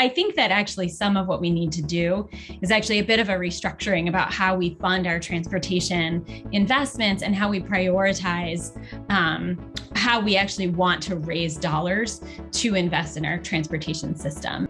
I think that actually some of what we need to do is actually a bit of a restructuring about how we fund our transportation investments and how we prioritize how we actually want to raise dollars to invest in our transportation system.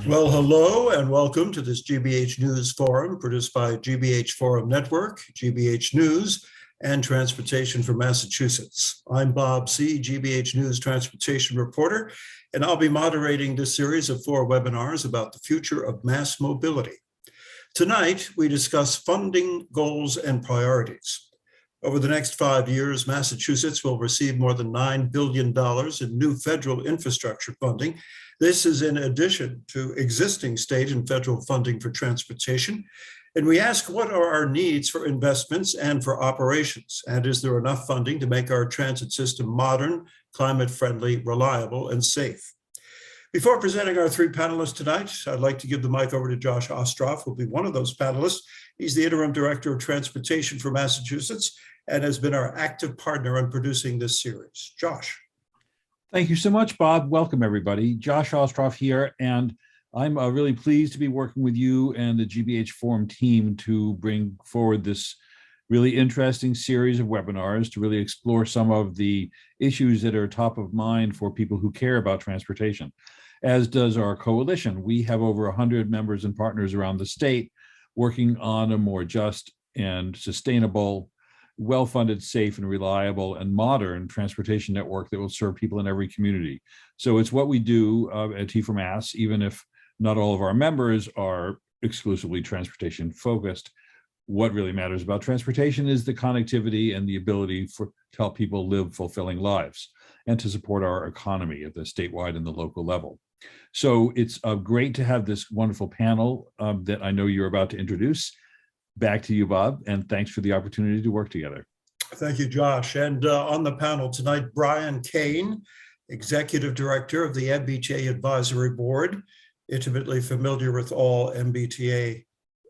Well, hello and welcome to this GBH News Forum produced by GBH Forum Network, GBH News, and Transportation for Massachusetts. I'm Bob Seay, GBH News Transportation Reporter, and I'll be moderating this series of 4 webinars about the future of mass mobility. Tonight, we discuss funding, goals, and priorities. Over the next 5 years, Massachusetts will receive more than $9 billion in new federal infrastructure funding. This is in addition to existing state and federal funding for transportation. And we ask, what are our needs for investments and for operations? And is there enough funding to make our transit system modern, climate-friendly, reliable, and safe? Before presenting our 3 panelists tonight, I'd like to give the mic over to Josh Ostroff, who'll be one of those panelists. He's the Interim Director of Transportation for Massachusetts and has been our active partner in producing this series. Josh. Thank you so much, Bob. Welcome, everybody. Josh Ostroff here, and I'm really pleased to be working with you and the GBH Forum team to bring forward this really interesting series of webinars to really explore some of the issues that are top of mind for people who care about transportation, as does our coalition. We have over 100 members and partners around the state working on a more just and sustainable, well-funded, safe and reliable and modern transportation network that will serve people in every community. So it's what we do at T4Mass, even if not all of our members are exclusively transportation focused. What really matters about transportation is the connectivity and the ability to help people live fulfilling lives and to support our economy at the statewide and the local level. So it's great to have this wonderful panel that I know you're about to introduce. Back to you, Bob, and thanks for the opportunity to work together. Thank you, Josh. And on the panel tonight, Brian Kane, Executive Director of the MBTA Advisory Board, intimately familiar with all MBTA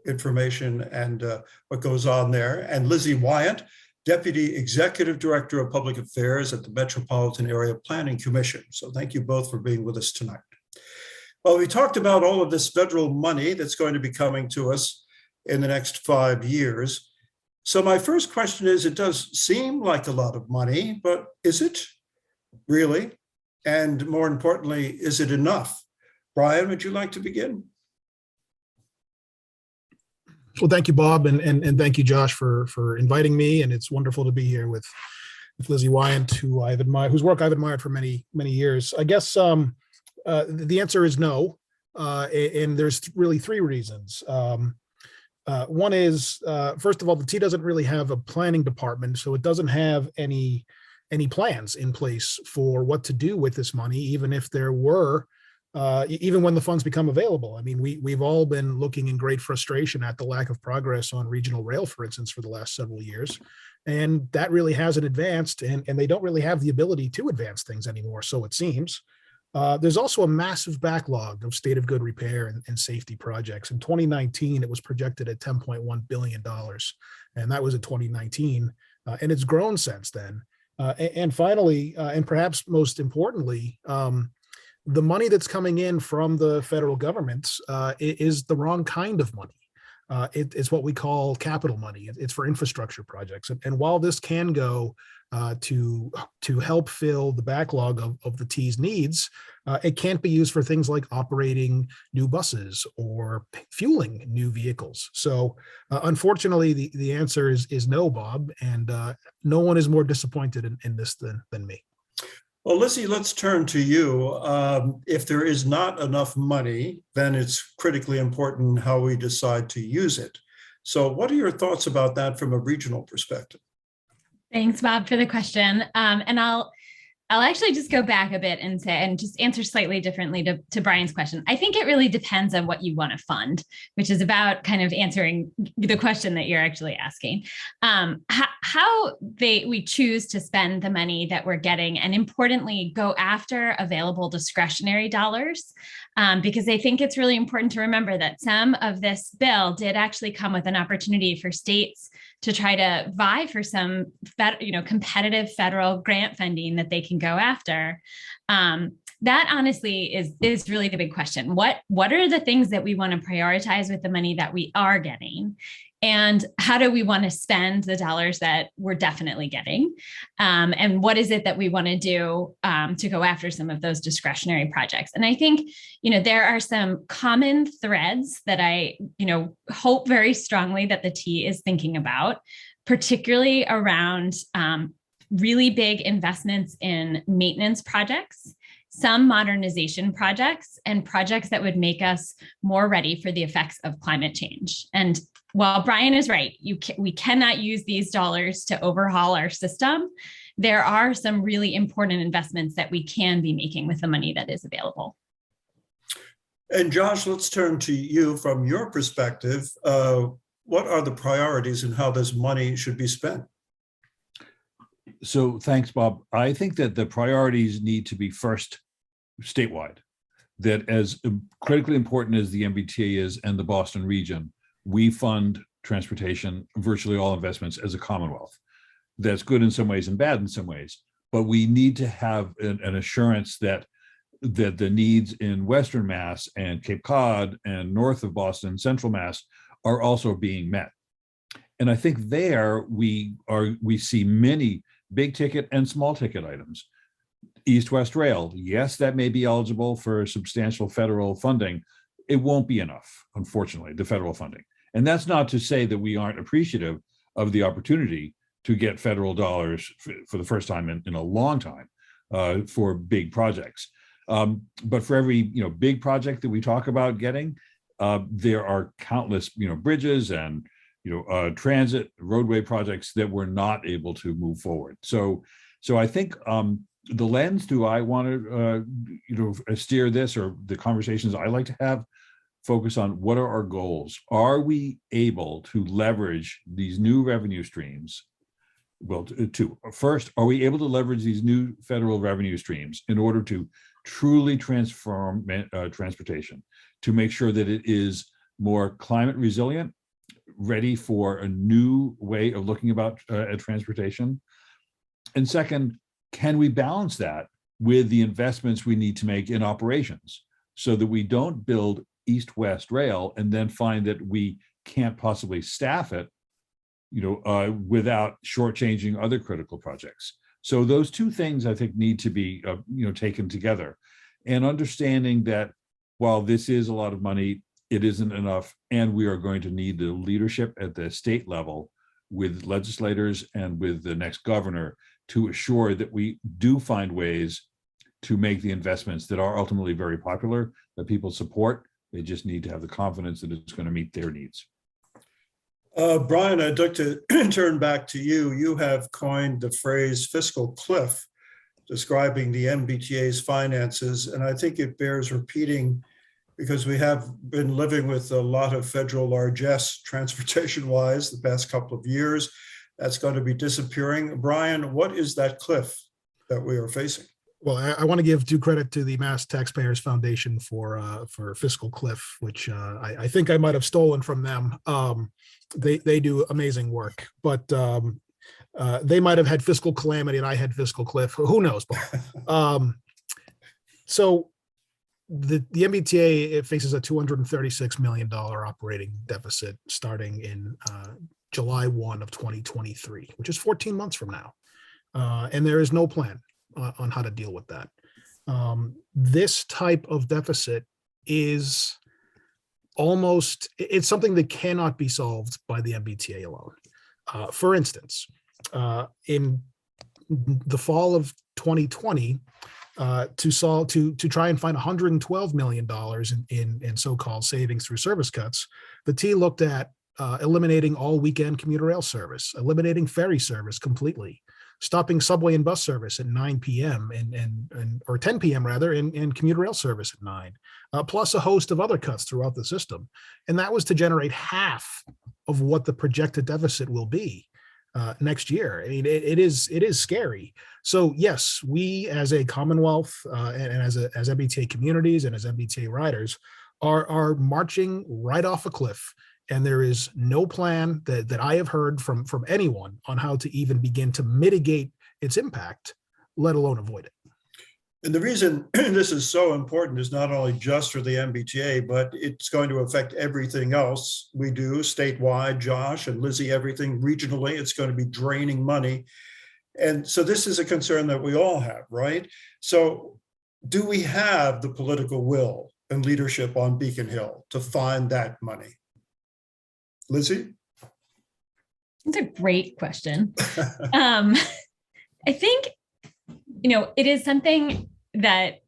information and what goes on there, and Lizzi Weyant, Deputy Executive Director of Public Affairs at the Metropolitan Area Planning Commission. So thank you both for being with us tonight. Well, we talked about all of this federal money that's going to be coming to us in the next 5 years. So my first question is, it does seem like a lot of money, but is it really? And more importantly, is it enough? Brian, would you like to begin? Well, thank you, Bob, and thank you, Josh, for inviting me. And it's wonderful to be here with Lizzi Weyant, whose work I've admired for many years. I guess the answer is no, and there's really 3 reasons. One is, first of all, the T doesn't really have a planning department, so it doesn't have any plans in place for what to do with this money, even if there were, even when the funds become available. I mean, we've all been looking in great frustration at the lack of progress on regional rail, for instance, for the last several years, and that really hasn't advanced, and they don't really have the ability to advance things anymore, so it seems. There's also a massive backlog of state of good repair and safety projects. In 2019, it was projected at $10.1 billion, and that was in 2019, and it's grown since then. And finally, and perhaps most importantly, the money that's coming in from the federal government is the wrong kind of money. it's what we call capital money. It's for infrastructure projects. And while this can go to help fill the backlog of the T's needs, it can't be used for things like operating new buses or fueling new vehicles. So unfortunately, the answer is no, Bob, and no one is more disappointed in this than me. Well, Lizzi, let's turn to you. If there is not enough money, then it's critically important how we decide to use it. So what are your thoughts about that from a regional perspective? Thanks, Bob, for the question. And I'll actually just go back a bit and just answer slightly differently to Brian's question. I think it really depends on what you want to fund, which is about kind of answering the question that you're actually asking. How we choose to spend the money that we're getting, and importantly, go after available discretionary dollars, because I think it's really important to remember that some of this bill did actually come with an opportunity for states to try to vie for some competitive federal grant funding that they can go after. That honestly is really the big question. What are the things that we want to prioritize with the money that we are getting? And how do we want to spend the dollars that we're definitely getting? And what is it that we want to do to go after some of those discretionary projects? And I think, there are some common threads that I, hope very strongly that the T is thinking about, particularly around really big investments in maintenance projects, some modernization projects, and projects that would make us more ready for the effects of climate change. And while Brian is right, we cannot use these dollars to overhaul our system, there are some really important investments that we can be making with the money that is available. And Josh, let's turn to you from your perspective. What are the priorities and how this money should be spent? So thanks, Bob. I think that the priorities need to be first statewide, that as critically important as the MBTA is and the Boston region, we fund transportation, virtually all investments as a Commonwealth. That's good in some ways and bad in some ways, but we need to have an assurance that the needs in Western Mass and Cape Cod and north of Boston, Central Mass, are also being met. And I think there we see many big ticket and small ticket items. East-West Rail, yes, that may be eligible for substantial federal funding. It won't be enough, unfortunately, the federal funding. And that's not to say that we aren't appreciative of the opportunity to get federal dollars for the first time in a long time for big projects. But for every big project that we talk about getting, there are countless bridges and transit roadway projects that we're not able to move forward. So I think the lens, do I want to steer this, or the conversations I like to have, focus on what are our goals? Are we able to leverage these new revenue streams? Well, first, are we able to leverage these new federal revenue streams in order to truly transform transportation, to make sure that it is more climate resilient, ready for a new way of looking at transportation? And second, can we balance that with the investments we need to make in operations so that we don't build East-West Rail and then find that we can't possibly staff it, without shortchanging other critical projects? So those two things, I think, need to be taken together, and understanding that while this is a lot of money, it isn't enough, and we are going to need the leadership at the state level with legislators and with the next governor to assure that we do find ways to make the investments that are ultimately very popular, that people support. They just need to have the confidence that it's going to meet their needs. Brian, I'd like to turn back to you. You have coined the phrase fiscal cliff, describing the MBTA's finances, and I think it bears repeating because we have been living with a lot of federal largesse transportation-wise the past couple of years. That's going to be disappearing. Brian, what is that cliff that we are facing? Well, I want to give due credit to the Mass Taxpayers Foundation for Fiscal Cliff, which I think I might have stolen from them. They do amazing work, but they might have had fiscal calamity and I had fiscal cliff. Who knows, Bob? So the MBTA, it faces a $236 million operating deficit starting in July 1 of 2023, which is 14 months from now. And there is no plan on how to deal with that. This type of deficit is it's something that cannot be solved by the MBTA alone. For instance, in the fall of 2020, to try and find $112 million in so-called savings through service cuts, the T looked at eliminating all weekend commuter rail service, eliminating ferry service completely, stopping subway and bus service at 9 p.m. or 10 p.m. rather, and commuter rail service at 9, plus a host of other cuts throughout the system. And that was to generate half of what the projected deficit will be next year. I mean, it is scary. So yes, we as a Commonwealth and as MBTA communities and as MBTA riders are marching right off a cliff. And there is no plan that I have heard from anyone on how to even begin to mitigate its impact, let alone avoid it. And the reason this is so important is not only just for the MBTA, but it's going to affect everything else we do statewide, Josh and Lizzie, everything regionally. It's going to be draining money. And so this is a concern that we all have, right? So do we have the political will and leadership on Beacon Hill to find that money? Lizzie? That's a great question. I think, it is something that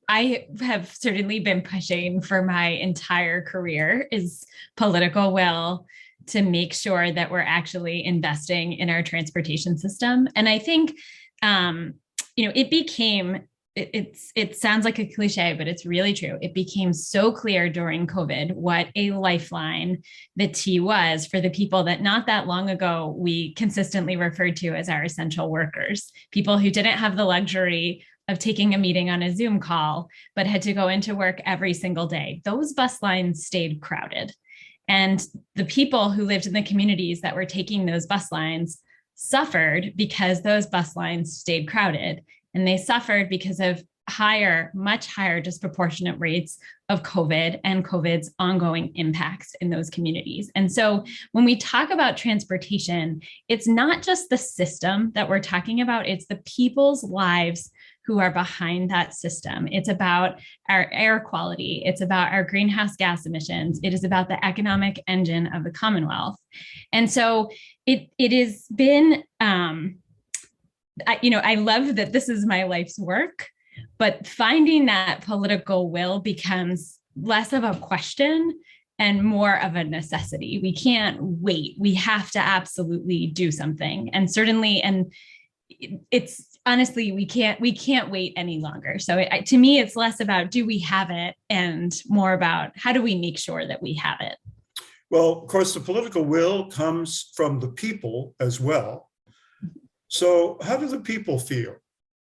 I have certainly been pushing for my entire career, is political will to make sure that we're actually investing in our transportation system. And I think, it sounds like a cliche, but it's really true. It became so clear during COVID what a lifeline the T was for the people that not that long ago we consistently referred to as our essential workers, people who didn't have the luxury of taking a meeting on a Zoom call, but had to go into work every single day. Those bus lines stayed crowded. And the people who lived in the communities that were taking those bus lines suffered because those bus lines stayed crowded. And they suffered because of much higher disproportionate rates of COVID and COVID's ongoing impacts in those communities. And so when we talk about transportation, it's not just the system that we're talking about, it's the people's lives who are behind that system. It's about our air quality. It's about our greenhouse gas emissions. It is about the economic engine of the Commonwealth. And so it has been, I love that this is my life's work, but finding that political will becomes less of a question and more of a necessity. We can't wait. We have to absolutely do something. And certainly, and it's honestly, we can't wait any longer. So to me, it's less about do we have it and more about how do we make sure that we have it? Well, of course, the political will comes from the people as well. So how do the people feel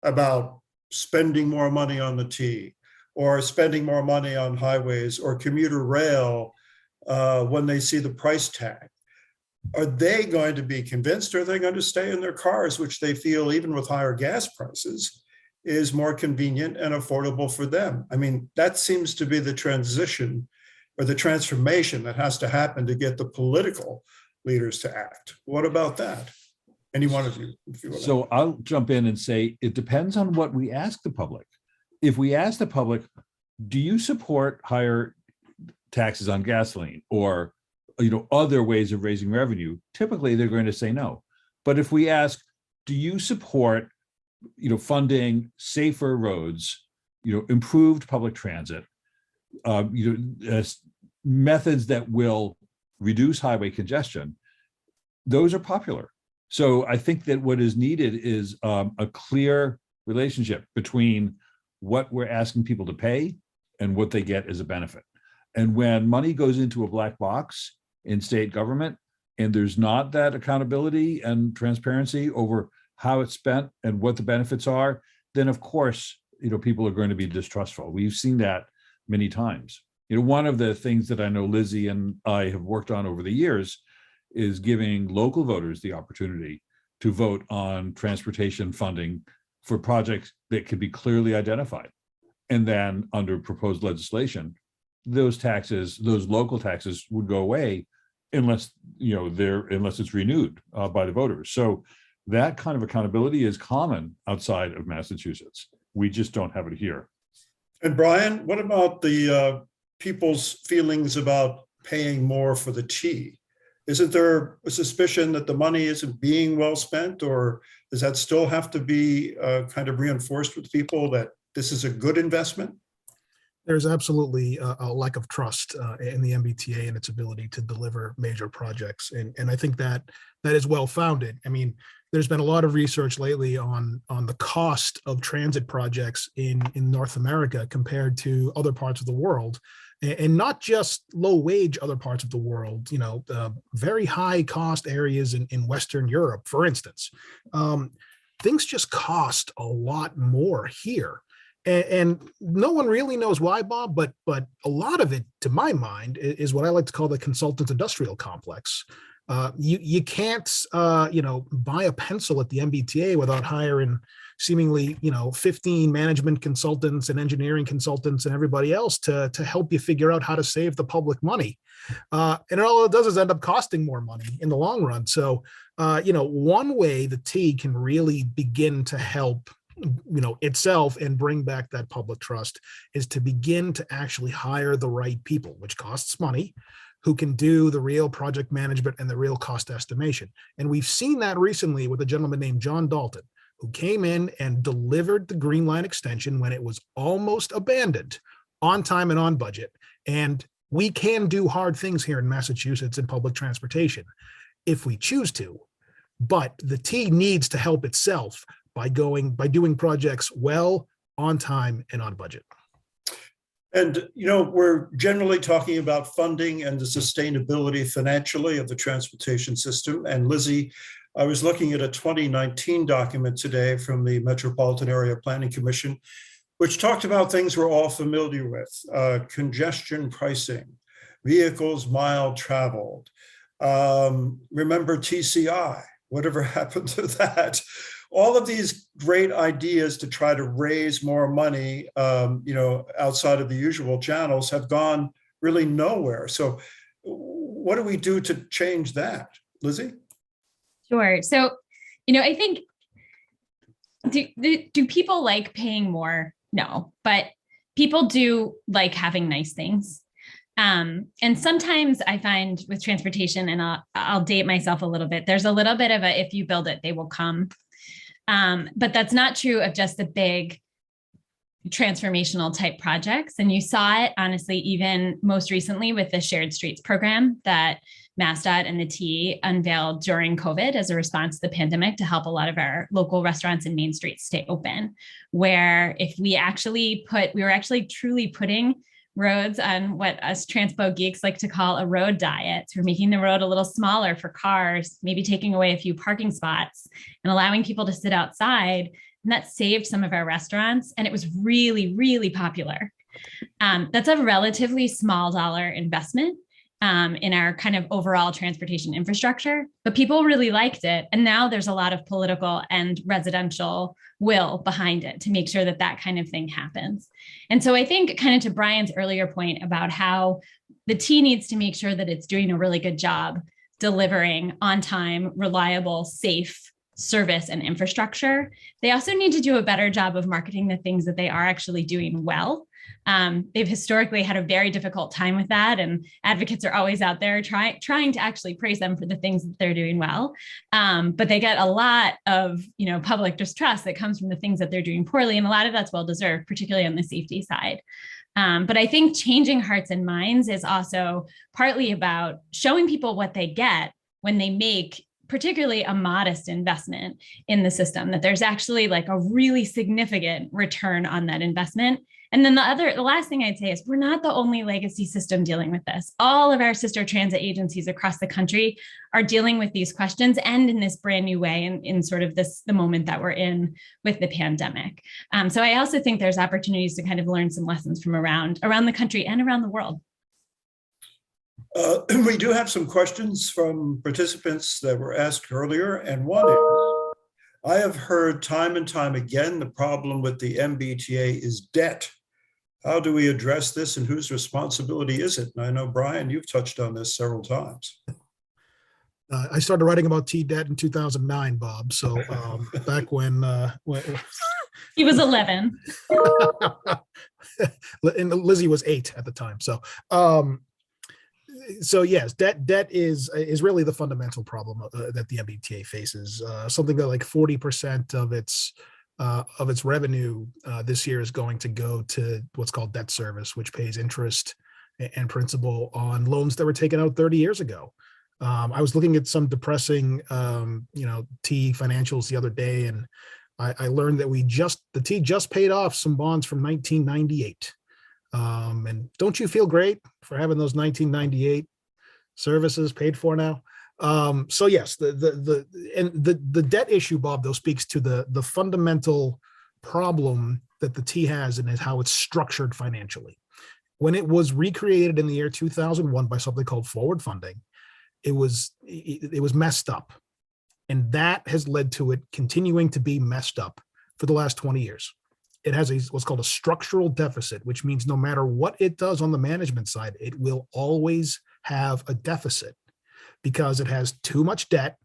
about spending more money on the T or spending more money on highways or commuter rail when they see the price tag? Are they going to be convinced, or are they going to stay in their cars, which they feel, even with higher gas prices, is more convenient and affordable for them? I mean, that seems to be the transition or the transformation that has to happen to get the political leaders to act. What about that? Any one of you? If you So I'll jump in and say, it depends on what we ask the public. If we ask the public, do you support higher taxes on gasoline or other ways of raising revenue, typically they're going to say no. But if we ask, do you support funding safer roads, improved public transit, methods that will reduce highway congestion, those are popular. So I think that what is needed is a clear relationship between what we're asking people to pay and what they get as a benefit. And when money goes into a black box in state government, and there's not that accountability and transparency over how it's spent and what the benefits are, then of course, people are going to be distrustful. We've seen that many times. One of the things that I know Lizzie and I have worked on over the years is giving local voters the opportunity to vote on transportation funding for projects that can be clearly identified. And then under proposed legislation, those taxes, those local taxes would go away unless, unless it's renewed by the voters. So that kind of accountability is common outside of Massachusetts. We just don't have it here. And Brian, what about the people's feelings about paying more for the T? Isn't there a suspicion that the money isn't being well spent, or does that still have to be kind of reinforced with people that this is a good investment? There's absolutely a lack of trust in the MBTA and its ability to deliver major projects. And I think that is well founded. I mean, there's been a lot of research lately on the cost of transit projects in North America compared to other parts of the world, and not just low wage other parts of the world, very high cost areas in Western Europe, for instance. Things just cost a lot more here. And no one really knows why, Bob, but a lot of it, to my mind, is what I like to call the consultant industrial complex. You can't, buy a pencil at the MBTA without hiring seemingly, 15 management consultants and engineering consultants and everybody else to help you figure out how to save the public money. And all it does is end up costing more money in the long run. So, one way the T can really begin to help itself and bring back that public trust is to begin to actually hire the right people, which costs money, who can do the real project management and the real cost estimation. And we've seen that recently with a gentleman named John Dalton, who came in and delivered the Green Line extension when it was almost abandoned, on time and on budget. And we can do hard things here in Massachusetts in public transportation if we choose to, but the T needs to help itself by doing projects well, on time, and on budget. And, we're generally talking about funding and the sustainability financially of the transportation system. And Lizzi, I was looking at a 2019 document today from the Metropolitan Area Planning Commission, which talked about things we're all familiar with: congestion pricing, vehicles mile traveled. Remember TCI, whatever happened to that? All of these great ideas to try to raise more money, outside of the usual channels have gone really nowhere. So what do we do to change that? Lizzi? Sure. So, I think, do people like paying more? No, but people do like having nice things. And sometimes I find with transportation, and I'll date myself a little bit, there's a little bit of a, if you build it, they will come. But that's not true of just the big transformational type projects. And you saw it, honestly, even most recently with the Shared Streets program that MassDOT and the T unveiled during COVID as a response to the pandemic to help a lot of our local restaurants and main streets stay open, where if we were actually truly putting roads on what us transpo geeks like to call a road diet. So we're making the road a little smaller for cars, maybe taking away a few parking spots and allowing people to sit outside. And that saved some of our restaurants. And it was really, really popular. That's a relatively small dollar investment in our kind of overall transportation infrastructure, but people really liked it. And now there's a lot of political and residential will behind it to make sure that that kind of thing happens. And so I think, kind of to Brian's earlier point about how the T needs to make sure that it's doing a really good job delivering on time, reliable, safe service and infrastructure, they also need to do a better job of marketing the things that they are actually doing well. They've historically had a very difficult time with that, and advocates are always out there trying to actually praise them for the things that they're doing well. But they get a lot of public distrust that comes from the things that they're doing poorly, and a lot of that's well-deserved, particularly on the safety side. But I think changing hearts and minds is also partly about showing people what they get when they make particularly a modest investment in the system, that there's actually like a really significant return on that investment. And then the last thing I'd say is we're not the only legacy system dealing with this. All of our sister transit agencies across the country are dealing with these questions, and in this brand new way, in sort of the moment that we're in with the pandemic. So I also think there's opportunities to kind of learn some lessons from around the country and around the world. We do have some questions from participants that were asked earlier, and one is, I have heard time and time again the problem with the MBTA is debt. How do we address this, and whose responsibility is it? And I know, Brian, you've touched on this several times. I started writing about T-debt in 2009, Bob. So back when He was 11. and Lizzie was 8 at the time. So yes, debt is really the fundamental problem that the MBTA faces. Something that like 40% of its revenue this year is going to go to what's called debt service, which pays interest and principal on loans that were taken out 30 years ago. I was looking at some depressing, T financials the other day, and I learned that the T just paid off some bonds from 1998. And don't you feel great for having those 1998 services paid for now? So yes, the debt issue, Bob, though, speaks to the fundamental problem that the T has and is how it's structured financially. When it was recreated in the year 2001 by something called forward funding, it was messed up, and that has led to it continuing to be messed up for the last 20 years. It has what's called a structural deficit, which means no matter what it does on the management side, it will always have a deficit because it has too much debt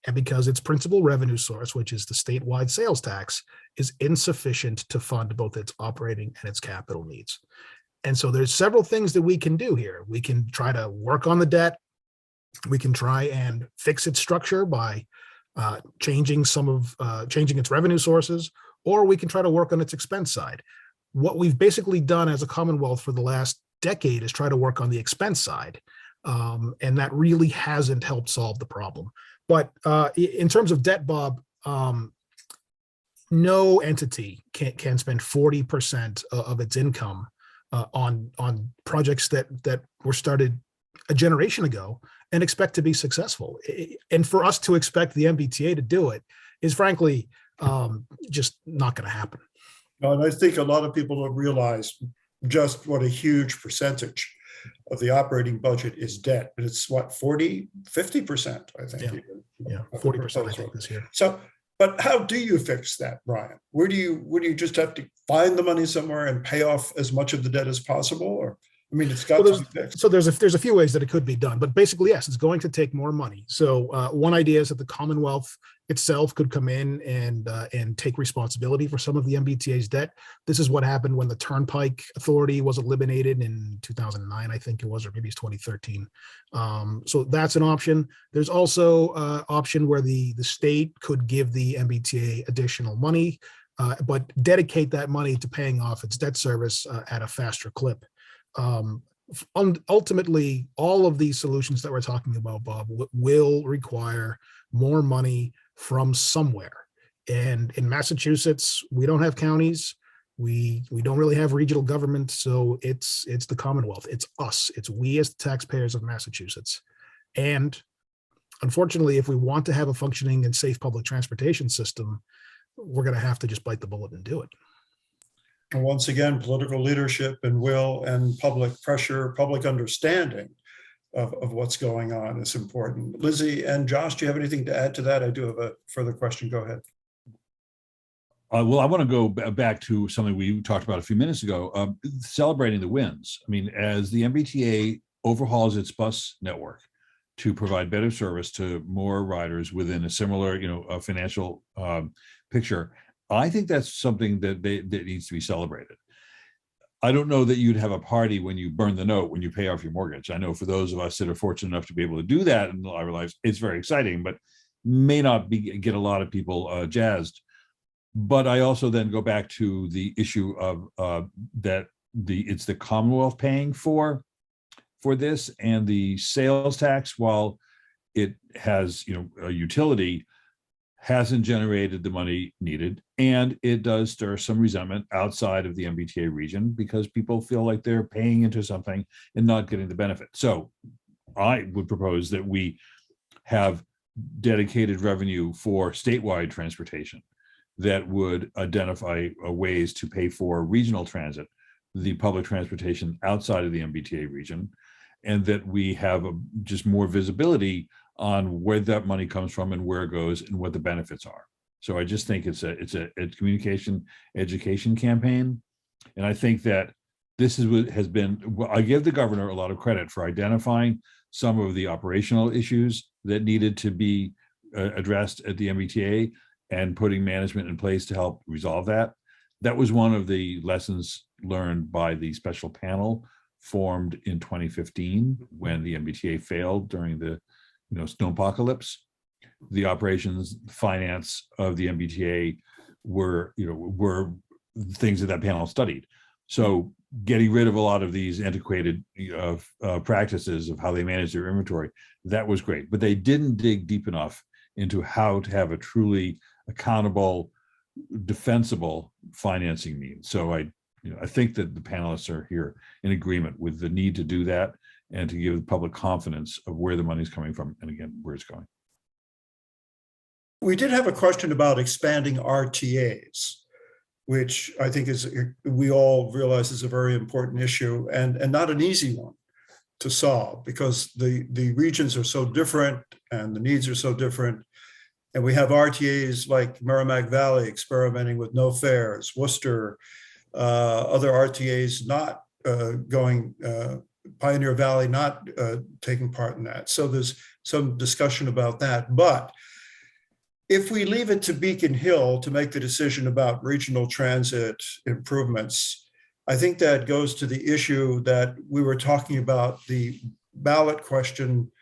and because its principal revenue source, which is the statewide sales tax, is insufficient to fund both its operating and its capital needs. And so there's several things that we can do here. We can try to work on the debt. We can try and fix its structure by changing its revenue sources, or we can try to work on its expense side. What we've basically done as a Commonwealth for the last decade is try to work on the expense side. And that really hasn't helped solve the problem. But in terms of debt, Bob, no entity can spend 40% of its income on projects that were started a generation ago and expect to be successful. And for us to expect the MBTA to do it is frankly just not going to happen. No, and I think a lot of people don't realize just what a huge percentage of the operating budget is debt. And it's what, 50%, I think. Yeah, 40% I think this year. So, but how do you fix that, Brian? Where do you just have to find the money somewhere and pay off as much of the debt as possible? Or, I mean, it's got to be fixed. So there's a few ways that it could be done, but basically, yes, it's going to take more money. So one idea is that the Commonwealth itself could come in and take responsibility for some of the MBTA's debt. This is what happened when the Turnpike Authority was eliminated in 2009, I think it was, or maybe it's 2013. So that's an option. There's also an option where the state could give the MBTA additional money, but dedicate that money to paying off its debt service at a faster clip. Ultimately, all of these solutions that we're talking about, Bob, will require more money from somewhere. And in Massachusetts, we don't have counties. We don't really have regional government. So it's the Commonwealth. It's us. It's we as the taxpayers of Massachusetts. And unfortunately, if we want to have a functioning and safe public transportation system, we're going to have to just bite the bullet and do it. And once again, political leadership and will and public pressure, public understanding of what's going on is important. Lizzie and Josh, do you have anything to add to that? I do have a further question. Go ahead. Well, I want to go back to something we talked about a few minutes ago, celebrating the wins. I mean, as the MBTA overhauls its bus network to provide better service to more riders within a similar, financial picture, I think that's something that needs to be celebrated. I don't know that you'd have a party when you burn the note, when you pay off your mortgage. I know for those of us that are fortunate enough to be able to do that in our lives, it's very exciting, but may not get a lot of people jazzed. But I also then go back to the issue of that it's the Commonwealth paying for this, and the sales tax, while it has a utility, hasn't generated the money needed, and it does stir some resentment outside of the MBTA region because people feel like they're paying into something and not getting the benefit. So I would propose that we have dedicated revenue for statewide transportation that would identify ways to pay for regional transit, the public transportation outside of the MBTA region, and that we have just more visibility on where that money comes from and where it goes and what the benefits are. So I just think it's a communication education campaign. And I think that this is what has been, well, I give the governor a lot of credit for identifying some of the operational issues that needed to be addressed at the MBTA and putting management in place to help resolve that. That was one of the lessons learned by the special panel formed in 2015 when the MBTA failed during the snowpocalypse. The operations finance of the MBTA were things that panel studied. So getting rid of a lot of these antiquated practices of how they manage their inventory, that was great. But they didn't dig deep enough into how to have a truly accountable, defensible financing means. So I think that the panelists are here in agreement with the need to do that and to give the public confidence of where the money's coming from and, again, where it's going. We did have a question about expanding RTAs, which I think we all realize is a very important issue and not an easy one to solve, because the regions are so different and the needs are so different. And we have RTAs like Merrimack Valley experimenting with no fares, Worcester, other RTAs not going, Pioneer Valley not taking part in that. So there's some discussion about that. But if we leave it to Beacon Hill to make the decision about regional transit improvements, I think that goes to the issue that we were talking about, the ballot question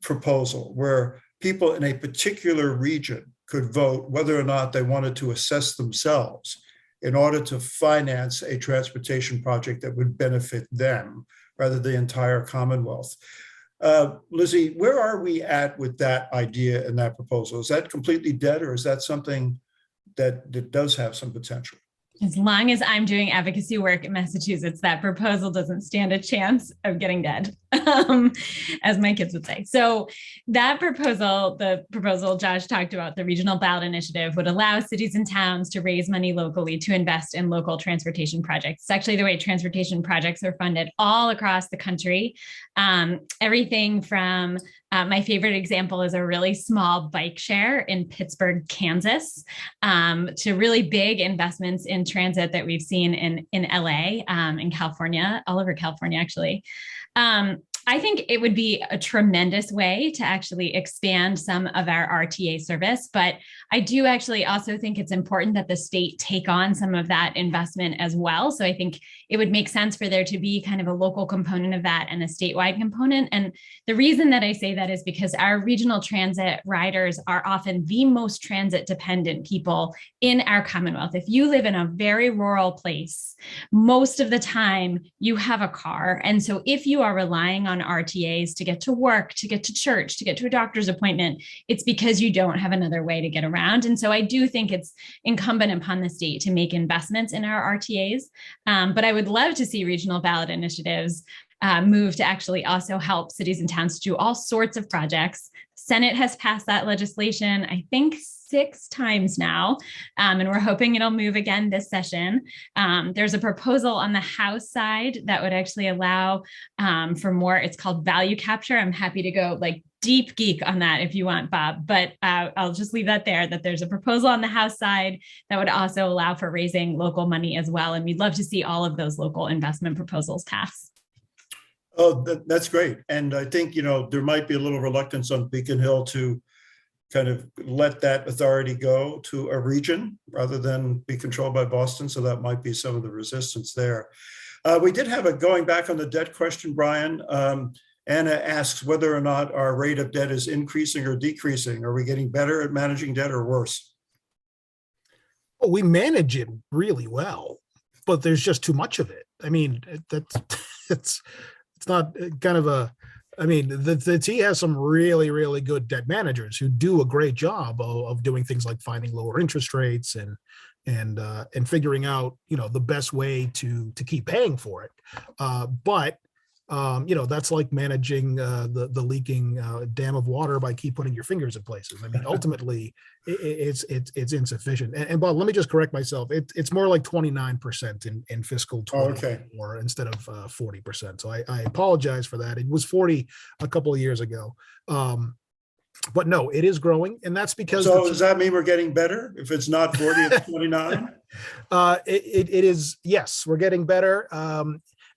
proposal, where people in a particular region could vote whether or not they wanted to assess themselves in order to finance a transportation project that would benefit them rather than the entire Commonwealth. Lizzi, where are we at with that idea and that proposal? Is that completely dead, or is that something that does have some potential? As long as I'm doing advocacy work in Massachusetts, that proposal doesn't stand a chance of getting dead, as my kids would say. So that proposal, the proposal Josh talked about, the regional ballot initiative, would allow cities and towns to raise money locally to invest in local transportation projects. It's actually the way transportation projects are funded all across the country. Everything from my favorite example is a really small bike share in Pittsburgh, Kansas, to really big investments in transit that we've seen in LA, in California, all over California, actually. I think it would be a tremendous way to actually expand some of our RTA service, but I do actually also think it's important that the state take on some of that investment as well. So I think it would make sense for there to be kind of a local component of that and a statewide component. And the reason that I say that is because our regional transit riders are often the most transit dependent people in our Commonwealth. If you live in a very rural place, most of the time you have a car. And so if you are relying on RTAs to get to work, to get to church, to get to a doctor's appointment, it's because you don't have another way to get around. And so I do think it's incumbent upon the state to make investments in our RTAs. But I would love to see regional ballot initiatives move to actually also help cities and towns do all sorts of projects. Senate has passed that legislation, I think 6 times now, and we're hoping it'll move again this session. There's a proposal on the House side that would actually allow for more, it's called value capture. I'm happy to go like deep geek on that if you want, Bob, but I'll just leave that there, that there's a proposal on the House side that would also allow for raising local money as well. And we'd love to see all of those local investment proposals pass. Oh, that's great. And I think, there might be a little reluctance on Beacon Hill to kind of let that authority go to a region rather than be controlled by Boston. So that might be some of the resistance there. We did have going back on the debt question, Brian. Anna asks whether or not our rate of debt is increasing or decreasing. Are we getting better at managing debt or worse? Well, we manage it really well, but there's just too much of it. I mean, it's not kind of the T has some really, really good debt managers who do a great job of doing things like finding lower interest rates and figuring out, the best way to keep paying for it. But that's like managing the leaking dam of water by keep putting your fingers in places. I mean, ultimately, it's insufficient. And Bob, let me just correct myself. It's more like 29% in fiscal 24 instead of 40%. So I apologize for that. It was 40 a couple of years ago. But no, it is growing, and that's because. So does that mean we're getting better? If it's not 40, it's 29. It is. Yes, we're getting better.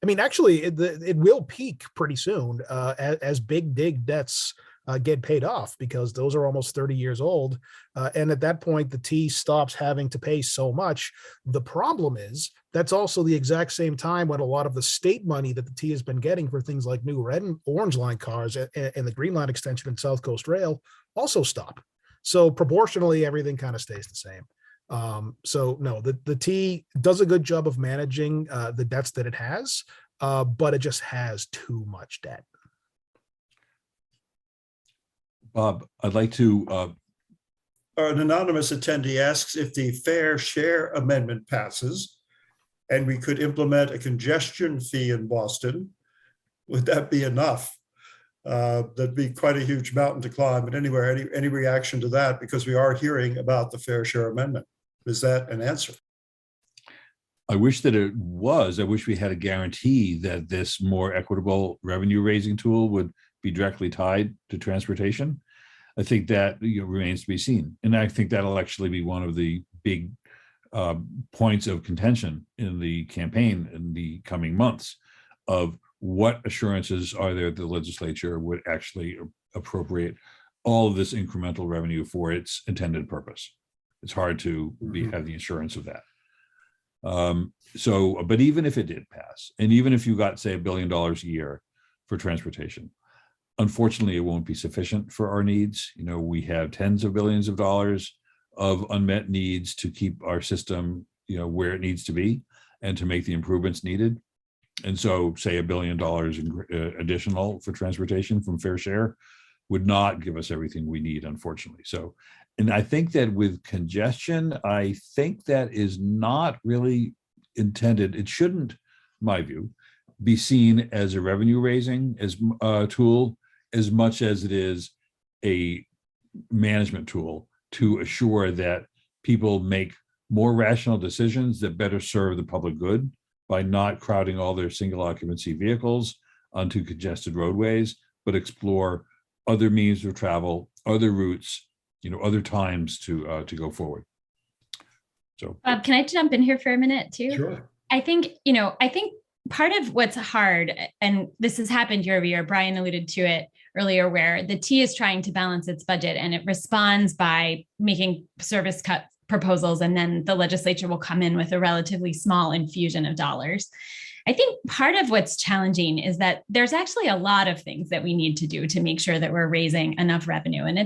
I mean, actually, it will peak pretty soon as big dig debts get paid off, because those are almost 30 years old. And at that point, the T stops having to pay so much. The problem is that's also the exact same time when a lot of the state money that the T has been getting for things like new red and orange line cars and the green line extension and South Coast Rail also stop. So proportionally, everything kind of stays the same. So no, the T does a good job of managing the debts that it has, but it just has too much debt. Bob, I'd like to. An anonymous attendee asks if the fair share amendment passes and we could implement a congestion fee in Boston. Would that be enough? That'd be quite a huge mountain to climb. But anyway, any reaction to that? Because we are hearing about the fair share amendment. Is that an answer? I wish that it was. I wish we had a guarantee that this more equitable revenue raising tool would be directly tied to transportation. I think that remains to be seen. And I think that'll actually be one of the big points of contention in the campaign in the coming months of what assurances are there the legislature would actually appropriate all of this incremental revenue for its intended purpose. It's hard to have the assurance of that. But even if it did pass, and even if you got, say, $1 billion a year for transportation, unfortunately, it won't be sufficient for our needs. We have tens of billions of dollars of unmet needs to keep our system, where it needs to be and to make the improvements needed. And so, say $1 billion additional for transportation from fair share would not give us everything we need, unfortunately. So, and I think that with congestion, I think that is not really intended. It shouldn't, in my view, be seen as a revenue raising tool as much as it is a management tool to assure that people make more rational decisions that better serve the public good by not crowding all their single occupancy vehicles onto congested roadways, but explore other means of travel, other routes, other times to go forward. So, Bob, can I jump in here for a minute too? Sure. I think part of what's hard, and this has happened year over year, Brian alluded to it earlier, where the T is trying to balance its budget and it responds by making service cut proposals, and then the legislature will come in with a relatively small infusion of dollars. I think part of what's challenging is that there's actually a lot of things that we need to do to make sure that we're raising enough revenue. And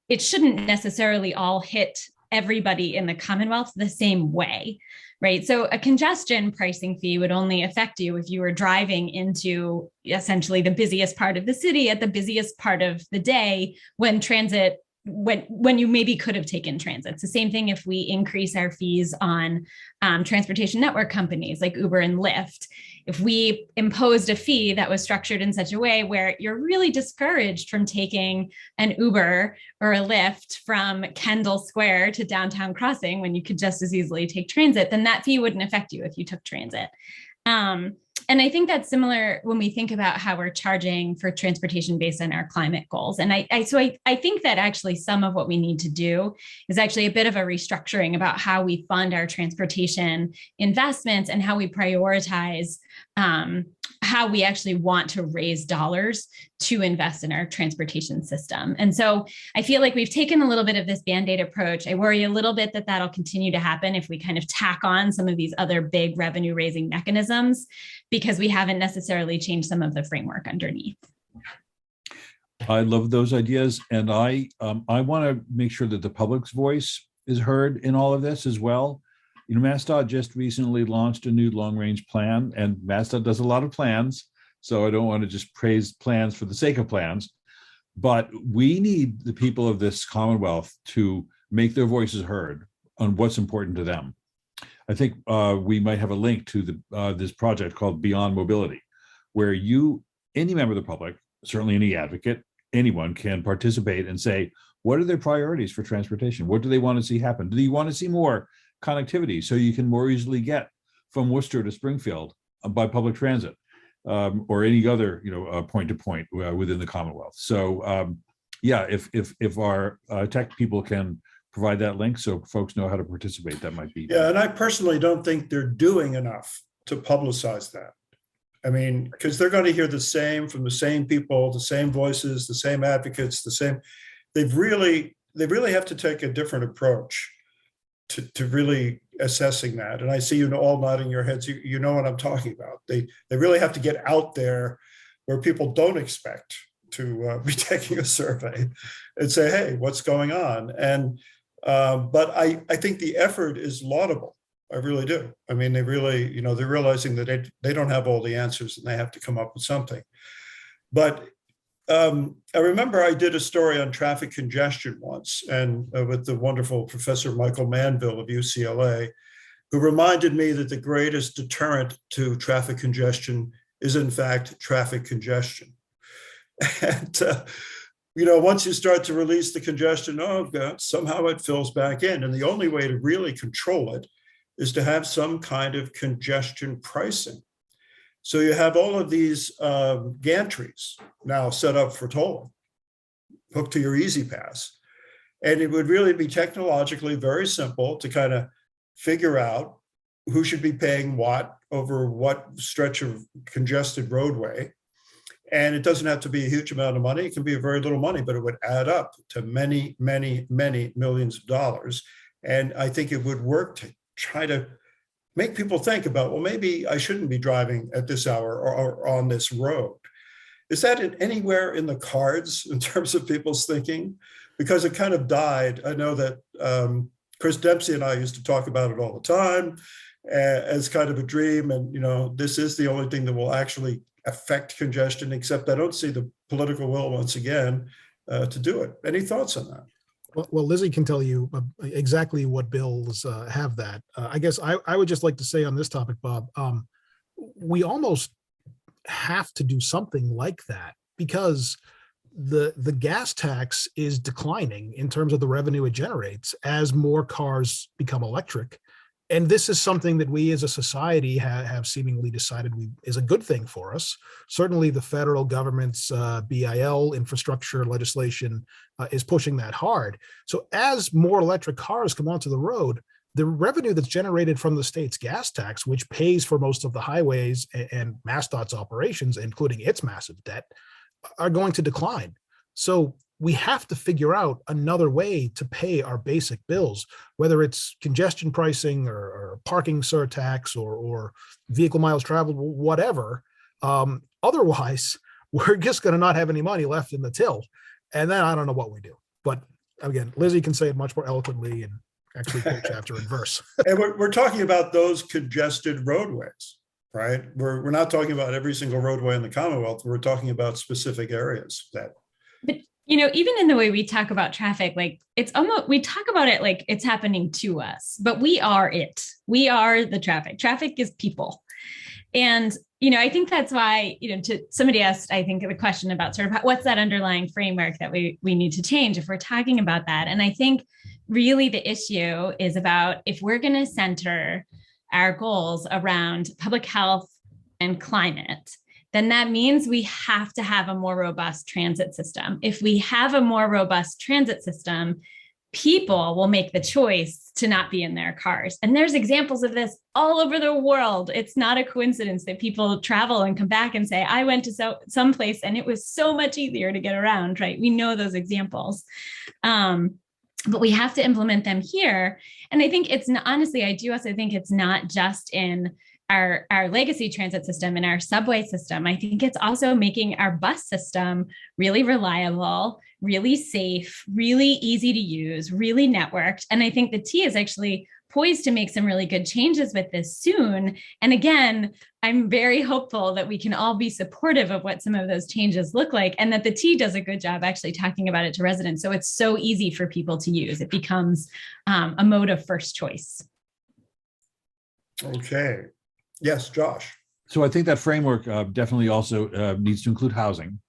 it shouldn't necessarily all hit everybody in the Commonwealth the same way, right? So a congestion pricing fee would only affect you if you were driving into essentially the busiest part of the city at the busiest part of the day when you maybe could have taken transit. It's the same thing if we increase our fees on transportation network companies like Uber and Lyft. If we imposed a fee that was structured in such a way where you're really discouraged from taking an Uber or a Lyft from Kendall Square to Downtown Crossing when you could just as easily take transit, then that fee wouldn't affect you if you took transit. And I think that's similar when we think about how we're charging for transportation based on our climate goals. And I think that actually some of what we need to do is actually a bit of a restructuring about how we fund our transportation investments and how we prioritize how we actually want to raise dollars to invest in our transportation system. And so I feel like we've taken a little bit of this Band-Aid approach. I worry a little bit that that'll continue to happen if we kind of tack on some of these other big revenue raising mechanisms, because we haven't necessarily changed some of the framework underneath. I love those ideas. And I want to make sure that the public's voice is heard in all of this as well. MassDOT just recently launched a new long-range plan, and MassDOT does a lot of plans, so I don't want to just praise plans for the sake of plans, but we need the people of this Commonwealth to make their voices heard on what's important to them. I think we might have a link to this project called Beyond Mobility, where any member of the public, certainly any advocate, anyone can participate and say, what are their priorities for transportation? What do they want to see happen? Do you want to see more connectivity so you can more easily get from Worcester to Springfield by public transit or any other point to point within the Commonwealth? So if our tech people can provide that link so folks know how to participate, that might be. Yeah, and I personally don't think they're doing enough to publicize that. I mean, because they're going to hear the same from the same people, the same voices, the same advocates, the same. They really have to take a different approach to really assessing that. And I see you all nodding your heads. You know what I'm talking about. They really have to get out there where people don't expect to be taking a survey and say, hey, what's going on? And but I think the effort is laudable. I really do. I mean, they really, they're realizing that they don't have all the answers and they have to come up with something. But I remember I did a story on traffic congestion once, and with the wonderful Professor Michael Manville of UCLA, who reminded me that the greatest deterrent to traffic congestion is, in fact, traffic congestion. And once you start to release the congestion, oh God, somehow it fills back in. And the only way to really control it is to have some kind of congestion pricing. So you have all of these gantries now set up for tolling, hooked to your Easy Pass. And it would really be technologically very simple to kind of figure out who should be paying what over what stretch of congested roadway. And it doesn't have to be a huge amount of money. It can be a very little money, but it would add up to many, many, many millions of dollars. And I think it would work to try to make people think about, well, maybe I shouldn't be driving at this hour or on this road. Is that anywhere in the cards in terms of people's thinking? Because it kind of died. I know that Chris Dempsey and I used to talk about it all the time as kind of a dream. And, this is the only thing that will actually affect congestion, except I don't see the political will once again to do it. Any thoughts on that? Well, Lizzi can tell you exactly what bills have that. I guess I would just like to say on this topic, Bob, we almost have to do something like that because the gas tax is declining in terms of the revenue it generates as more cars become electric. And this is something that we as a society have seemingly decided is a good thing for us. Certainly the federal government's BIL infrastructure legislation is pushing that hard. So as more electric cars come onto the road, the revenue that's generated from the state's gas tax, which pays for most of the highways and MassDOT's operations, including its massive debt, are going to decline. So we have to figure out another way to pay our basic bills, whether it's congestion pricing or parking surtax or vehicle miles traveled, whatever. Otherwise, we're just going to not have any money left in the till. And then I don't know what we do. But again, Lizzi can say it much more eloquently and actually quote chapter and verse. And we're talking about those congested roadways, right? We're not talking about every single roadway in the Commonwealth. We're talking about specific areas that. But even in the way we talk about traffic, like it's almost, we talk about it like it's happening to us, but we are it. We are the traffic. Traffic is people. And, I think that's why, somebody asked, I think, the question about sort of what's that underlying framework that we need to change if we're talking about that. And I think really the issue is about if we're going to center our goals around public health and climate, then that means we have to have a more robust transit system. If we have a more robust transit system, people will make the choice to not be in their cars. And there's examples of this all over the world. It's not a coincidence that people travel and come back and say, I went to some place and it was so much easier to get around, right? We know those examples. But we have to implement them here. And I think it's not, honestly, I do also think it's not just in our legacy transit system and our subway system. I think it's also making our bus system really reliable, really safe, really easy to use, really networked. And I think the T is actually poised to make some really good changes with this soon. And again, I'm very hopeful that we can all be supportive of what some of those changes look like, and that the T does a good job actually talking about it to residents. So it's so easy for people to use. It becomes a mode of first choice. Okay. Yes, Josh. So I think that framework definitely also needs to include housing,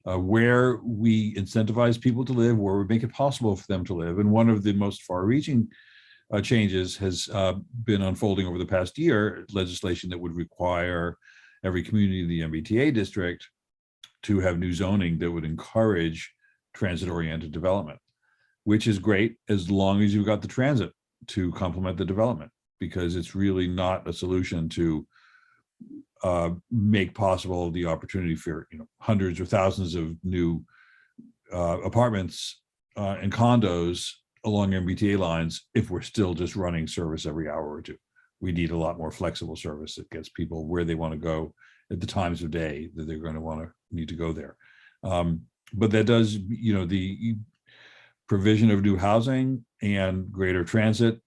where we incentivize people to live, where we make it possible for them to live. And one of the most far-reaching changes has been unfolding over the past year, legislation that would require every community in the MBTA district to have new zoning that would encourage transit-oriented development, which is great as long as you've got the transit to complement the development, because it's really not a solution to make possible the opportunity for hundreds or thousands of new apartments and condos along MBTA lines if we're still just running service every hour or two. We need a lot more flexible service that gets people where they want to go at the times of day that they're going to need to go there. But that does, the provision of new housing and greater transit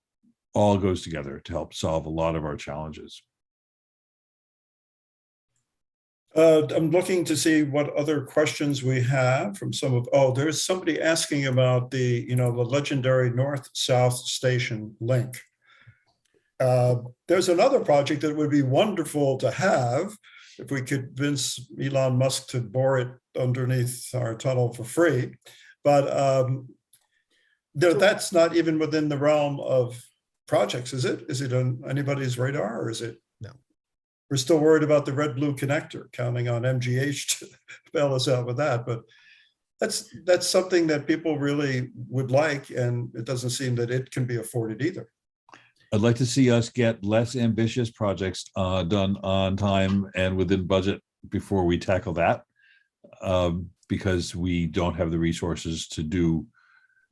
all goes together to help solve a lot of our challenges. I'm looking to see what other questions we have from there's somebody asking about the legendary North-South Station link. There's another project that would be wonderful to have if we could convince Elon Musk to bore it underneath our tunnel for free. But that's not even within the realm of projects, is it? Is it on anybody's radar, or is it? No. We're still worried about the red-blue connector, counting on MGH to bail us out with that. But that's something that people really would like, and it doesn't seem that it can be afforded either. I'd like to see us get less ambitious projects done on time and within budget before we tackle that, because we don't have the resources to do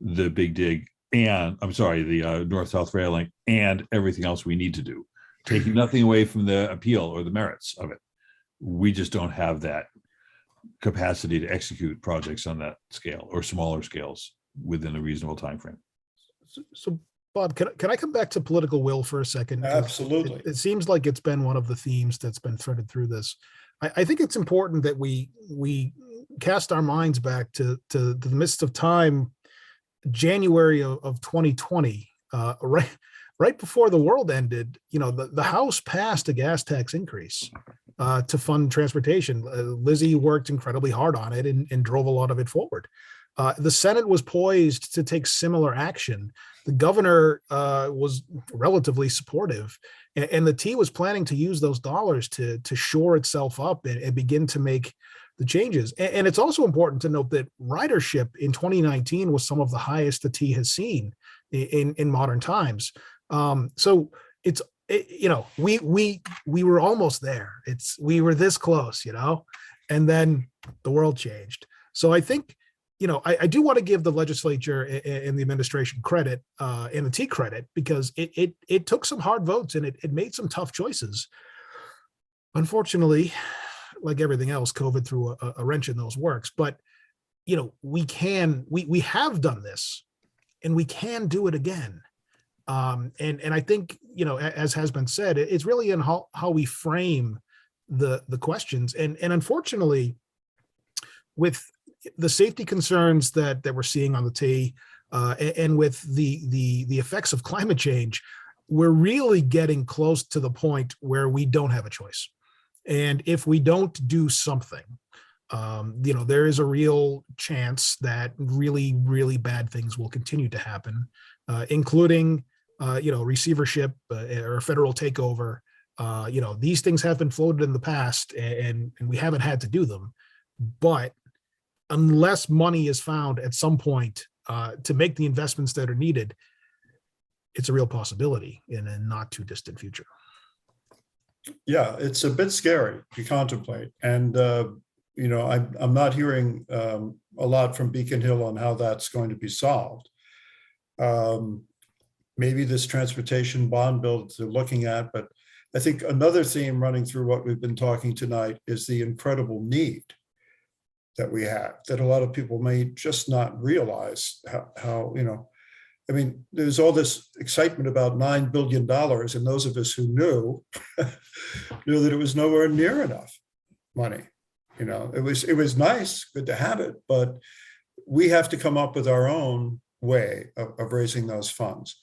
the big dig and the North-South rail link and everything else we need to do, taking nothing away from the appeal or the merits of it. We just don't have that capacity to execute projects on that scale or smaller scales within a reasonable time frame. So Bob, can I come back to political will for a second? Absolutely. It seems like it's been one of the themes that's been threaded through this. I think it's important that we cast our minds back to the midst of time, January of 2020, right before the world ended. The House passed a gas tax increase to fund transportation. Lizzi worked incredibly hard on it and drove a lot of it forward. The Senate was poised to take similar action. The governor was relatively supportive, and the T was planning to use those dollars to shore itself up and begin to make the changes. And it's also important to note that ridership in 2019 was some of the highest the T has seen in modern times. So we were almost there. We were this close, and then the world changed. So I think, I do want to give the legislature and the administration credit and the T credit, because it took some hard votes and it made some tough choices. Unfortunately, like everything else, COVID threw a wrench in those works. But we have done this, and we can do it again. And I think, as has been said, it's really in how we frame the questions. And unfortunately, with the safety concerns that we're seeing on the T, and with the effects of climate change, we're really getting close to the point where we don't have a choice. And if we don't do something, there is a real chance that really, really bad things will continue to happen, including, receivership or federal takeover. These things have been floated in the past, and we haven't had to do them. But unless money is found at some point to make the investments that are needed, it's a real possibility in a not too distant future. Yeah, it's a bit scary to contemplate. And, I'm not hearing a lot from Beacon Hill on how that's going to be solved. Maybe this transportation bond bill they're looking at, but I think another theme running through what we've been talking tonight is the incredible need that we have, that a lot of people may just not realize how there's all this excitement about $9 billion, and those of us who knew that it was nowhere near enough money. It was nice, good to have it, but we have to come up with our own way of raising those funds.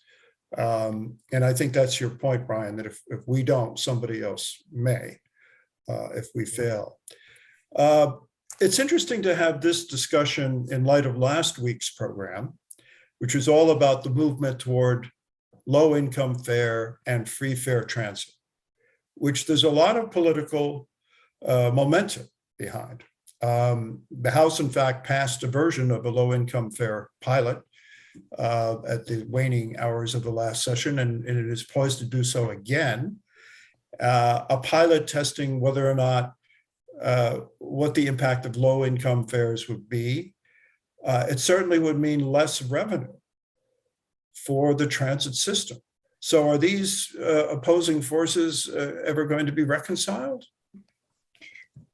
And I think that's your point, Brian, that if we don't, somebody else may, if we fail. It's interesting to have this discussion in light of last week's program, which was all about the movement toward low-income fare and free fare transit, which there's a lot of political momentum behind. The House, in fact, passed a version of a low-income fare pilot at the waning hours of the last session, and it is poised to do so again. a pilot testing whether or not what the impact of low-income fares would be. It certainly would mean less revenue for the transit system. So are these opposing forces ever going to be reconciled?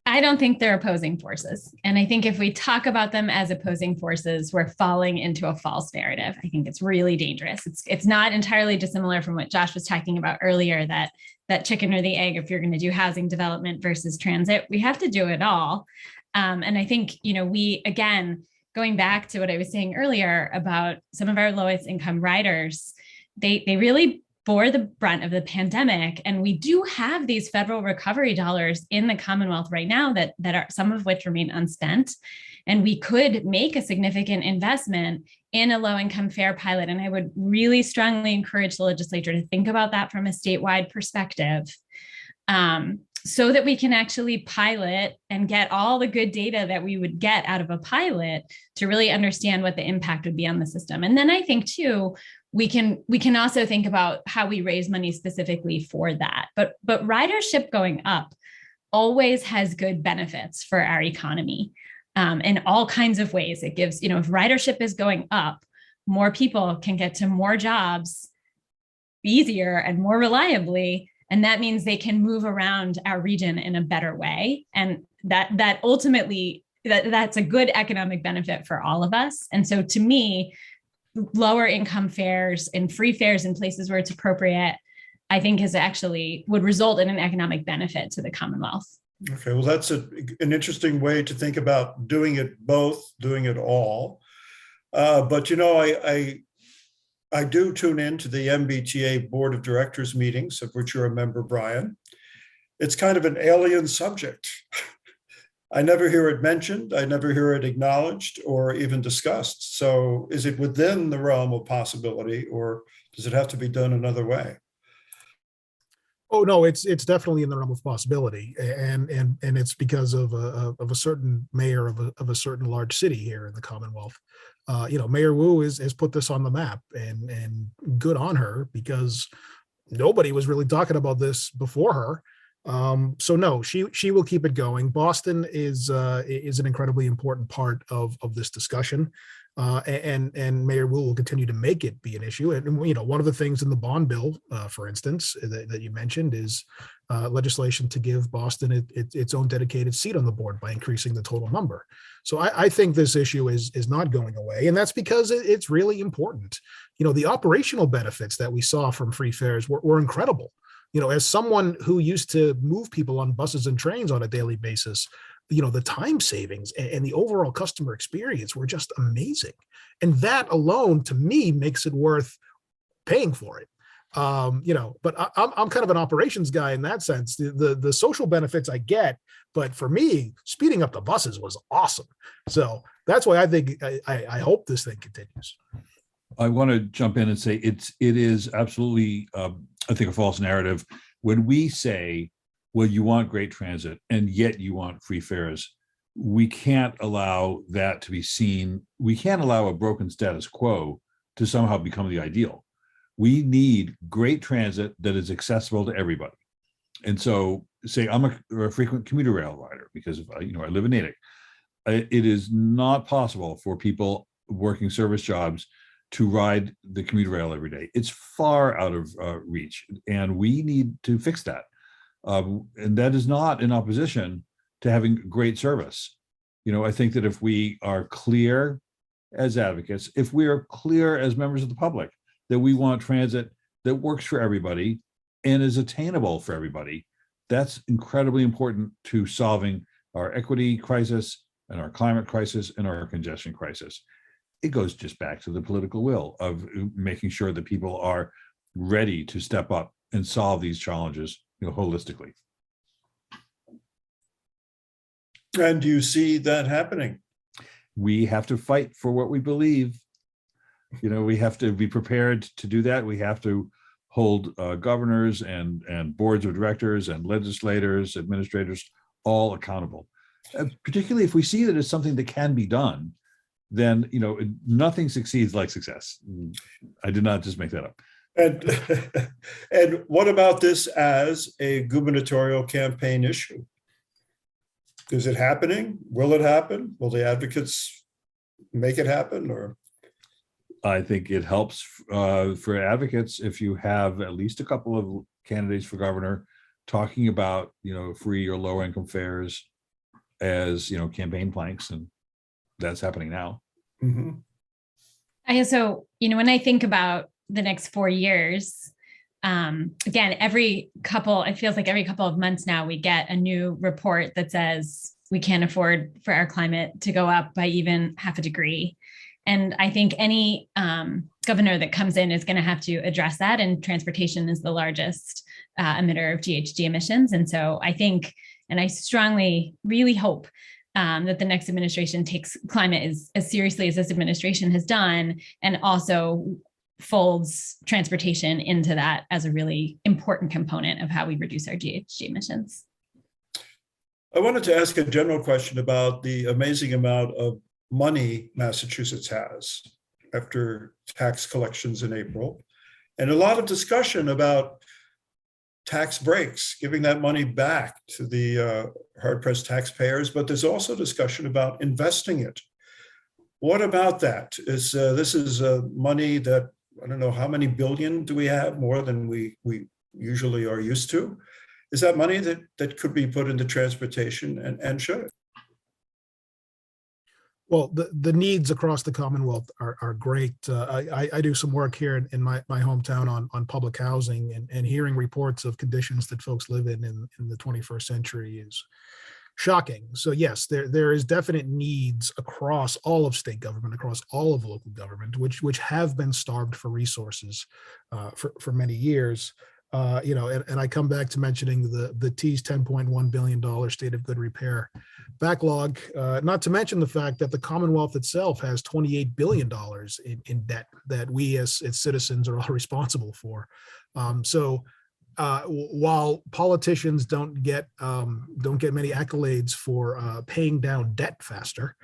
I don't think they're opposing forces. And I think if we talk about them as opposing forces, we're falling into a false narrative. I think it's really dangerous. It's not entirely dissimilar from what Josh was talking about earlier, that chicken or the egg, if you're going to do housing development versus transit, we have to do it all. And I think, we, again, going back to what I was saying earlier about some of our lowest income riders, they really bore the brunt of the pandemic. And we do have these federal recovery dollars in the Commonwealth right now that are, some of which remain unspent. And we could make a significant investment in a low-income fare pilot. And I would really strongly encourage the legislature to think about that from a statewide perspective, so that we can actually pilot and get all the good data that we would get out of a pilot to really understand what the impact would be on the system. And then I think too, we can also think about how we raise money specifically for that. But ridership going up always has good benefits for our economy in all kinds of ways. It gives, if ridership is going up, more people can get to more jobs easier and more reliably. And that means they can move around our region in a better way. And that ultimately, that's a good economic benefit for all of us. And so to me, lower income fares and free fares in places where it's appropriate, I think would result in an economic benefit to the Commonwealth. Okay, well, that's an interesting way to think about doing it both, doing it all. But, I do tune in to the MBTA Board of Directors meetings, of which you're a member, Brian. It's kind of an alien subject. I never hear it mentioned. I never hear it acknowledged or even discussed. So is it within the realm of possibility, or does it have to be done another way? Oh no, it's definitely in the realm of possibility, and it's because of a certain mayor of a certain large city here in the Commonwealth. Mayor Wu has put this on the map, and good on her, because nobody was really talking about this before her. So no, she will keep it going. Boston is an incredibly important part of this discussion, and Mayor Wu will continue to make it be an issue. And one of the things in the bond bill, for instance, that you mentioned, is legislation to give Boston its own dedicated seat on the board by increasing the total number. So I think this issue is not going away, and that's because it's really important. The operational benefits that we saw from free fares were incredible. As someone who used to move people on buses and trains on a daily basis, the time savings and the overall customer experience were just amazing. And that alone, to me, makes it worth paying for it. But I'm kind of an operations guy in that sense. The social benefits I get, but for me, speeding up the buses was awesome. So that's why I think I hope this thing continues. I want to jump in and say it is absolutely, I think, a false narrative when we say, well, you want great transit and yet you want free fares. We can't allow that to be seen. We can't allow a broken status quo to somehow become the ideal. We need great transit that is accessible to everybody. And so, say I'm a frequent commuter rail rider because I live in Natick. It is not possible for people working service jobs to ride the commuter rail every day. It's far out of reach, and we need to fix that. And that is not in opposition to having great service. I think that if we are clear as advocates, if we are clear as members of the public that we want transit that works for everybody and is attainable for everybody, that's incredibly important to solving our equity crisis and our climate crisis and our congestion crisis. It goes just back to the political will of making sure that people are ready to step up and solve these challenges, holistically. And do you see that happening? We have to fight for what we believe. We have to be prepared to do that. We have to hold governors and boards of directors and legislators, administrators, all accountable. Particularly if we see that it's something that can be done, then nothing succeeds like success. I did not just make that up. And, and what about this as a gubernatorial campaign issue? Is it happening? Will it happen? Will the advocates make it happen? Or I think it helps for advocates if you have at least a couple of candidates for governor talking about, free or low income fares as, campaign planks, and that's happening now. mm-hmm. I also, when I think about the next 4 years, again, it feels like every couple of months now, we get a new report that says we can't afford for our climate to go up by even half a degree. And I think any governor that comes in is going to have to address that. And transportation is the largest emitter of GHG emissions. And so I think, and I strongly really hope that the next administration takes climate as seriously as this administration has done, and also folds transportation into that as a really important component of how we reduce our GHG emissions. I wanted to ask a general question about the amazing amount of money Massachusetts has after tax collections in April, and a lot of discussion about tax breaks, giving that money back to the hard-pressed taxpayers, but there's also discussion about investing it. What about that? This is money that, I don't know, how many billion do we have, more than we usually are used to? Is that money that could be put into transportation, and should it? Well, the needs across the Commonwealth are great. I do some work here in my hometown on public housing, and hearing reports of conditions that folks live in the 21st century is shocking. So yes, there is definite needs across all of state government, across all of local government, which have been starved for resources for many years. And I come back to mentioning the T's $10.1 billion state of good repair backlog, not to mention the fact that the Commonwealth itself has $28 billion in debt that we as its citizens are all responsible for. While politicians don't get many accolades for paying down debt faster,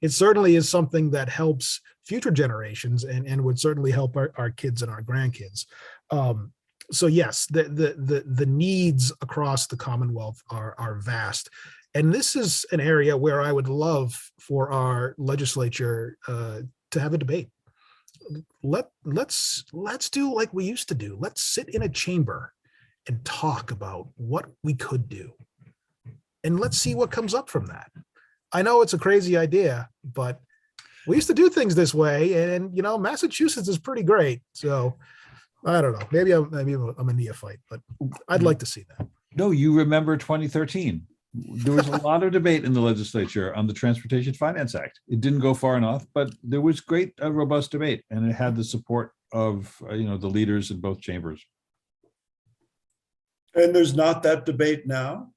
it certainly is something that helps future generations and would certainly help our kids and our grandkids. So yes, the needs across the Commonwealth are vast. And this is an area where I would love for our legislature to have a debate. Let's do like we used to do. Let's sit in a chamber and talk about what we could do. And let's see what comes up from that. I know it's a crazy idea, but we used to do things this way, and Massachusetts is pretty great. So I don't know. Maybe I'm a neophyte, but I'd like to see that. No, you remember 2013. There was a lot of debate in the legislature on the Transportation Finance Act. It didn't go far enough, but there was great, robust debate, and it had the support of the leaders in both chambers. And there's not that debate now.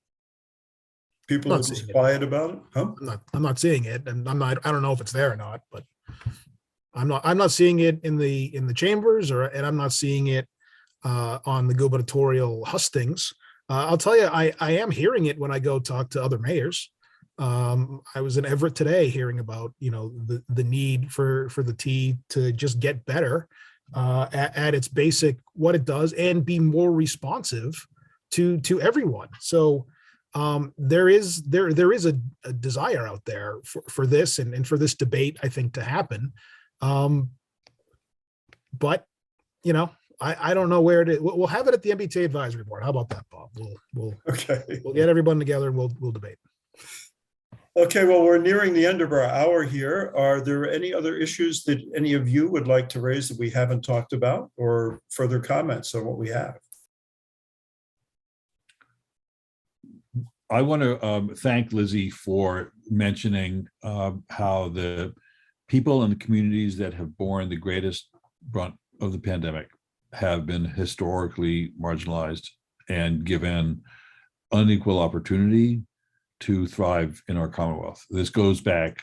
People are just quiet about it. Huh? I'm not seeing it, and I don't know if it's there or not, but I'm not seeing it in the chambers, and I'm not seeing it on the gubernatorial hustings. I'll tell you, I am hearing it when I go talk to other mayors. I was in Everett today hearing about the need for the T to just get better at its basic what it does and be more responsive to everyone. So there is a desire out there for this and for this debate, I think, to happen. But I don't know where it is. We'll have it at the MBTA advisory board. How about that, Bob? We'll get everyone together and we'll debate. Okay, well, we're nearing the end of our hour here. Are there any other issues that any of you would like to raise that we haven't talked about, or further comments on what we have? I want to thank Lizzi for mentioning how the people in the communities that have borne the greatest brunt of the pandemic have been historically marginalized and given unequal opportunity to thrive in our Commonwealth. This goes back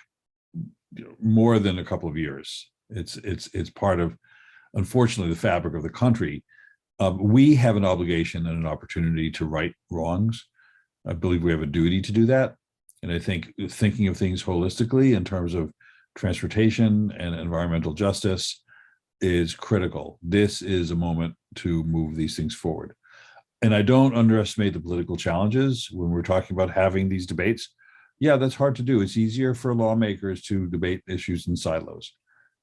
more than a couple of years. It's part of, unfortunately, the fabric of the country. We have an obligation and an opportunity to right wrongs. I believe we have a duty to do that. And I think thinking of things holistically in terms of transportation and environmental justice is critical. This is a moment to move these things forward. And I don't underestimate the political challenges when we're talking about having these debates. Yeah, that's hard to do. It's easier for lawmakers to debate issues in silos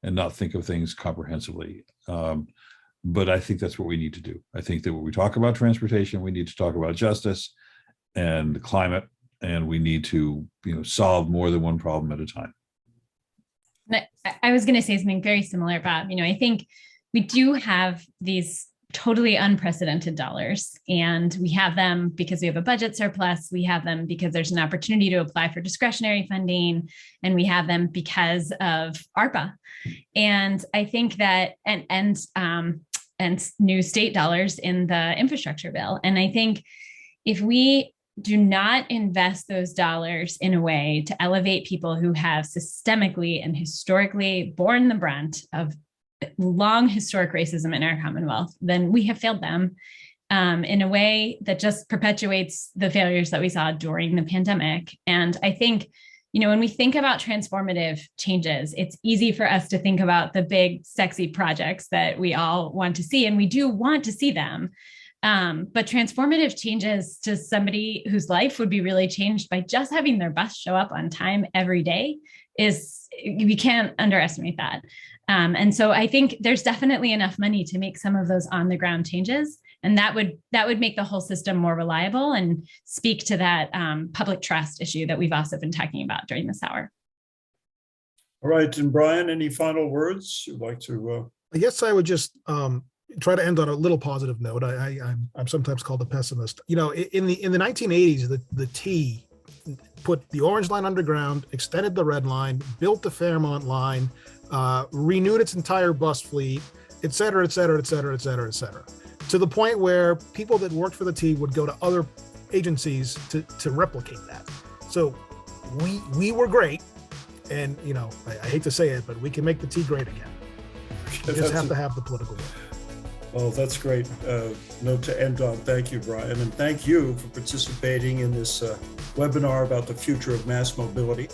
and not think of things comprehensively. But I think that's what we need to do. I think that when we talk about transportation, we need to talk about justice and climate, and we need to, solve more than one problem at a time. I was going to say something very similar, Bob. I think we do have these totally unprecedented dollars, and we have them because we have a budget surplus. We have them because there's an opportunity to apply for discretionary funding, and we have them because of ARPA. And I think that, and new state dollars in the infrastructure bill. And I think if we do not invest those dollars in a way to elevate people who have systemically and historically borne the brunt of long historic racism in our Commonwealth, then we have failed them in a way that just perpetuates the failures that we saw during the pandemic. And I think, when we think about transformative changes, it's easy for us to think about the big, sexy projects that we all want to see, and we do want to see them. But transformative changes to somebody whose life would be really changed by just having their bus show up on time every day we can't underestimate that. And so I think there's definitely enough money to make some of those on the ground changes. And that would make the whole system more reliable and speak to that public trust issue that we've also been talking about during this hour. All right. And Brian, any final words you'd like to? I guess I would just try to end on a little positive note. I'm sometimes called a pessimist. In the 1980s, the T put the Orange Line underground, extended the Red Line, built the Fairmont Line, renewed its entire bus fleet, et cetera, et cetera, et cetera, et cetera, et cetera, to the point where people that worked for the T would go to other agencies to replicate that. So we were great, and I hate to say it, but we can make the T great again. We just have to have the political will. Well, that's great note to end on. Thank you, Brian. And thank you for participating in this webinar about the future of mass mobility.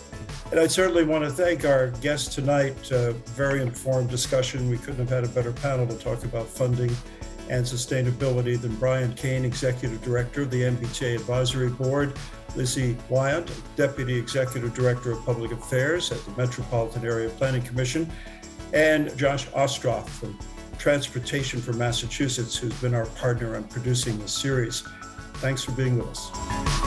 And I certainly want to thank our guests tonight. Very informed discussion. We couldn't have had a better panel to talk about funding and sustainability than Brian Kane, Executive Director of the MBTA Advisory Board, Lizzi Weyant, Deputy Executive Director of Public Affairs at the Metropolitan Area Planning Commission, and Josh Ostroff from Transportation for Massachusetts, who's been our partner on producing this series. Thanks for being with us.